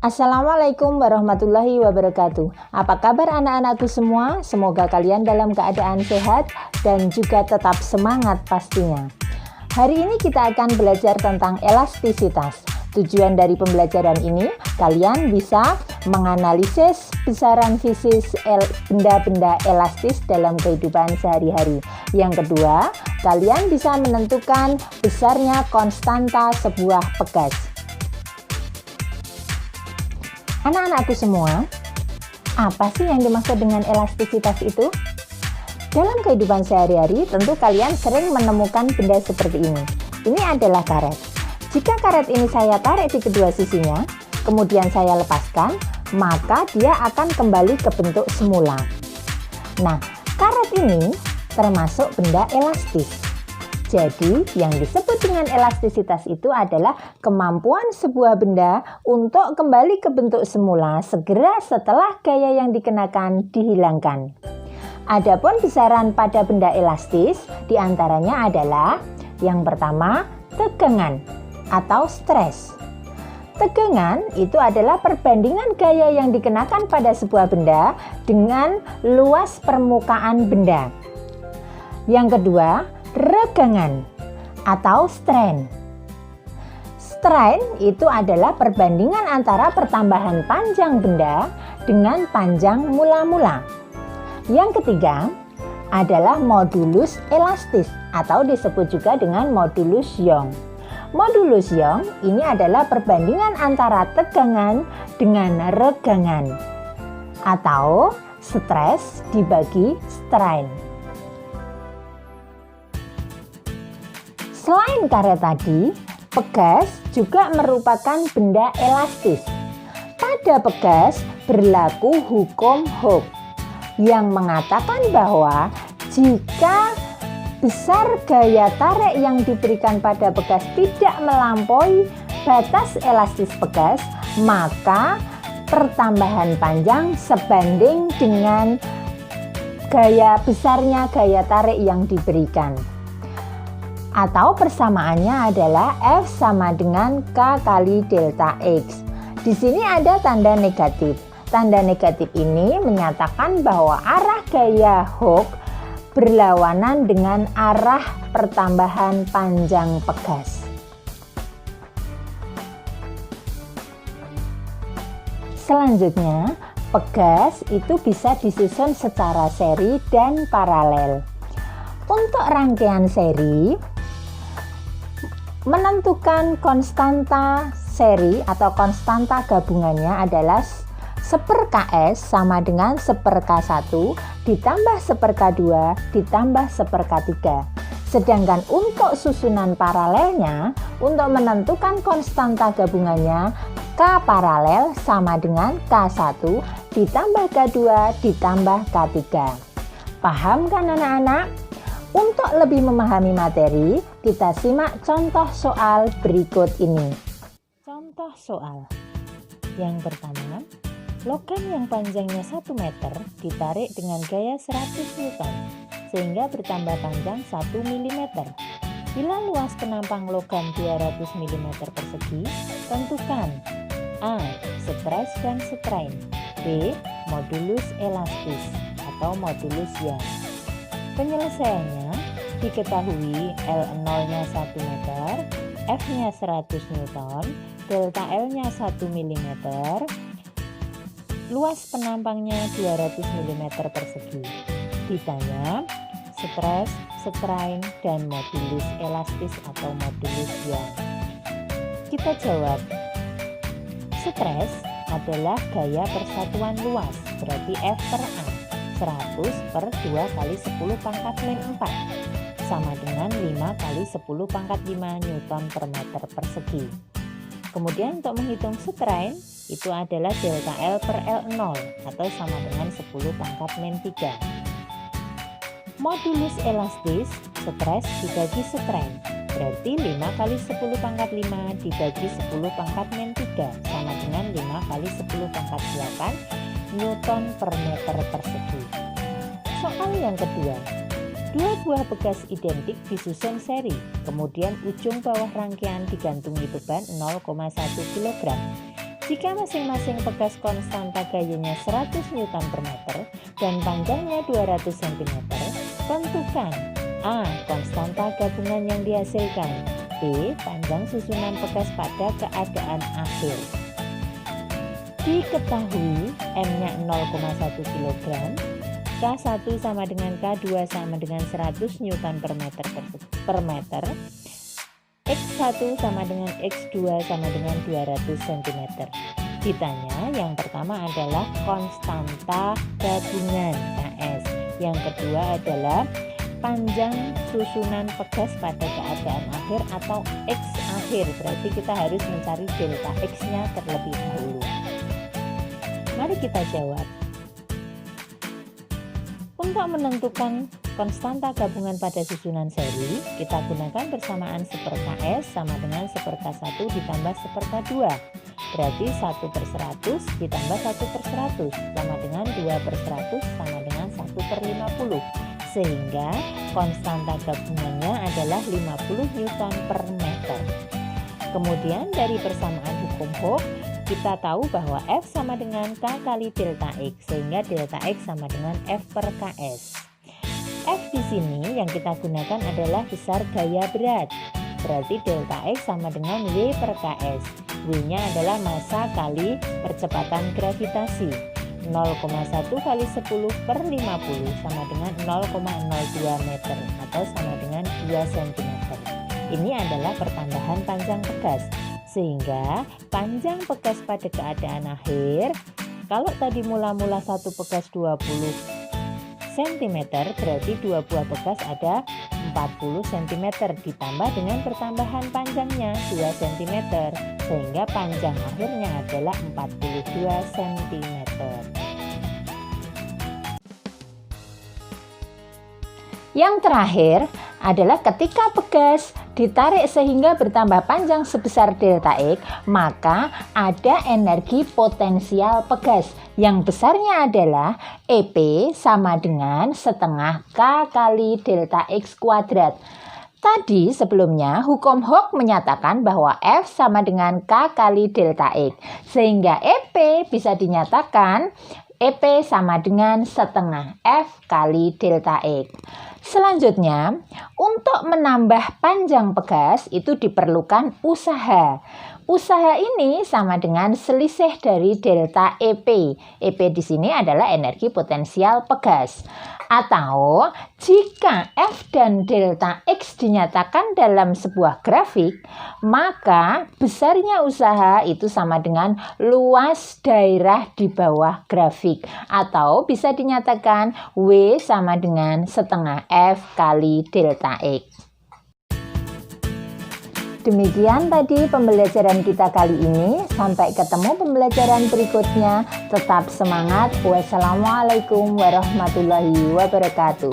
Assalamualaikum warahmatullahi wabarakatuh. Apa kabar anak-anakku semua? Semoga kalian dalam keadaan sehat dan juga tetap semangat pastinya. Hari ini kita akan belajar tentang elastisitas. Tujuan dari pembelajaran ini, kalian bisa menganalisis besaran fisis benda-benda elastis dalam kehidupan sehari-hari. Yang kedua, kalian bisa menentukan besarnya konstanta sebuah pegas. Anak-anakku semua, apa sih yang dimaksud dengan elastisitas itu? Dalam kehidupan sehari-hari, tentu kalian sering menemukan benda seperti ini. Ini adalah karet. Jika karet ini saya tarik di kedua sisinya, kemudian saya lepaskan, maka dia akan kembali ke bentuk semula. Nah, karet ini termasuk benda elastis. Jadi, yang disebut dengan elastisitas itu adalah kemampuan sebuah benda untuk kembali ke bentuk semula segera setelah gaya yang dikenakan dihilangkan. Adapun besaran pada benda elastis diantaranya adalah yang pertama, tegangan atau stres. Tegangan itu adalah perbandingan gaya yang dikenakan pada sebuah benda dengan luas permukaan benda. Yang kedua, regangan atau strain. Strain itu adalah perbandingan antara pertambahan panjang benda dengan panjang mula-mula. Yang ketiga adalah modulus elastis atau disebut juga dengan modulus Young. Modulus Young ini adalah perbandingan antara tegangan dengan regangan atau stres dibagi strain. Selain karet tadi, pegas juga merupakan benda elastis. Pada pegas berlaku hukum Hooke yang mengatakan bahwa jika besar gaya tarik yang diberikan pada pegas tidak melampaui batas elastis pegas, maka pertambahan panjang sebanding dengan besarnya gaya tarik yang diberikan. Atau persamaannya adalah F sama dengan K kali delta X. Di sini ada tanda negatif. Tanda negatif ini menyatakan bahwa arah gaya Hooke berlawanan dengan arah pertambahan panjang pegas. Selanjutnya, pegas itu bisa disusun secara seri dan paralel. Untuk rangkaian seri, menentukan konstanta seri atau konstanta gabungannya adalah 1/Ks sama dengan 1/K1 ditambah 1/K2 ditambah 1/K3. Sedangkan untuk susunan paralelnya, untuk menentukan konstanta gabungannya, K paralel sama dengan K1 ditambah K2 ditambah K3. Paham kan anak-anak? Untuk lebih memahami materi, kita simak contoh soal berikut ini. Contoh soal. Yang pertama, logam yang panjangnya 1 meter ditarik dengan gaya 100 Newton sehingga bertambah panjang 1 mm. Bila luas penampang logam 200 mm persegi, tentukan A. Stres dan strain, B. Modulus elastis atau modulus Young. Penyelesaiannya diketahui L0-nya 1 meter, F-nya 100 Newton, delta L-nya 1 mm, luas penampangnya 200 mm persegi. Ditanya stres, strain, dan modulus elastis atau modulus Young. Kita jawab, stres adalah gaya persatuan luas, berarti F per A. 100 per 2 kali 10 pangkat min 4 sama dengan 5 kali 10 pangkat 5 Newton per meter persegi. Kemudian untuk menghitung strain itu adalah delta L per L0 atau sama dengan 10 pangkat min 3. Modulus elastis, stres dibagi strain, berarti 5 kali 10 pangkat 5 dibagi 10 pangkat min 3 sama dengan 5 kali 10 pangkat 8 Newton per meter persegi. Soal yang kedua, dua buah bekas identik disusun seri, kemudian ujung bawah rangkaian digantungi beban 0,1 kg. Jika masing-masing pegas konstanta gayanya 100 Newton per meter dan panjangnya 200 cm, tentukan A. Konstanta gabungan yang dihasilkan, B. Panjang susunan pegas pada keadaan akhir. Diketahui M-nya 0,1 kg, K1 sama dengan K2 sama dengan 100 Newton per meter, X1 sama dengan X2 sama dengan 200 cm. Ditanya, yang pertama adalah konstanta gabungan KS, yang kedua adalah panjang susunan pegas pada keadaan akhir atau X akhir. Berarti kita harus mencari delta X-nya terlebih dahulu. Mari kita jawab. Untuk menentukan konstanta gabungan pada susunan seri, kita gunakan persamaan 1/KS sama dengan 1/K1 ditambah 1/K2. Berarti 1/100 ditambah 1/100 sama dengan 2/100 sama dengan 1/50. Sehingga konstanta gabungannya adalah 50 Newton per meter. Kemudian dari persamaan hukum Hooke, kita tahu bahwa F sama dengan K kali delta X, sehingga delta X sama dengan F per KS. F di sini yang kita gunakan adalah besar gaya berat, berarti delta X sama dengan W per KS. W-nya adalah massa kali percepatan gravitasi. 0,1 kali 10 per 50 sama dengan 0,02 meter atau sama dengan 2 cm. Ini adalah pertambahan panjang pegas. Sehingga panjang pegas pada keadaan akhir, kalau tadi mula-mula satu pegas 20 cm, berarti dua buah pegas ada 40 cm ditambah dengan pertambahan panjangnya 2 cm, sehingga panjang akhirnya adalah 42 cm. Yang terakhir adalah ketika pegas ditarik sehingga bertambah panjang sebesar delta X, maka ada energi potensial pegas yang besarnya adalah EP sama dengan setengah K kali delta X kuadrat. Tadi sebelumnya hukum Hooke menyatakan bahwa F sama dengan K kali delta X, sehingga EP bisa dinyatakan EP sama dengan setengah F kali delta X. Selanjutnya, untuk menambah panjang pegas itu diperlukan usaha. Usaha ini sama dengan selisih dari delta EP. EP di sini adalah energi potensial pegas. Atau jika F dan delta X dinyatakan dalam sebuah grafik, maka besarnya usaha itu sama dengan luas daerah di bawah grafik. Atau bisa dinyatakan W sama dengan setengah F kali delta X. Demikian tadi pembelajaran kita kali ini. Sampai ketemu pembelajaran berikutnya. Tetap semangat. Wassalamualaikum warahmatullahi wabarakatuh.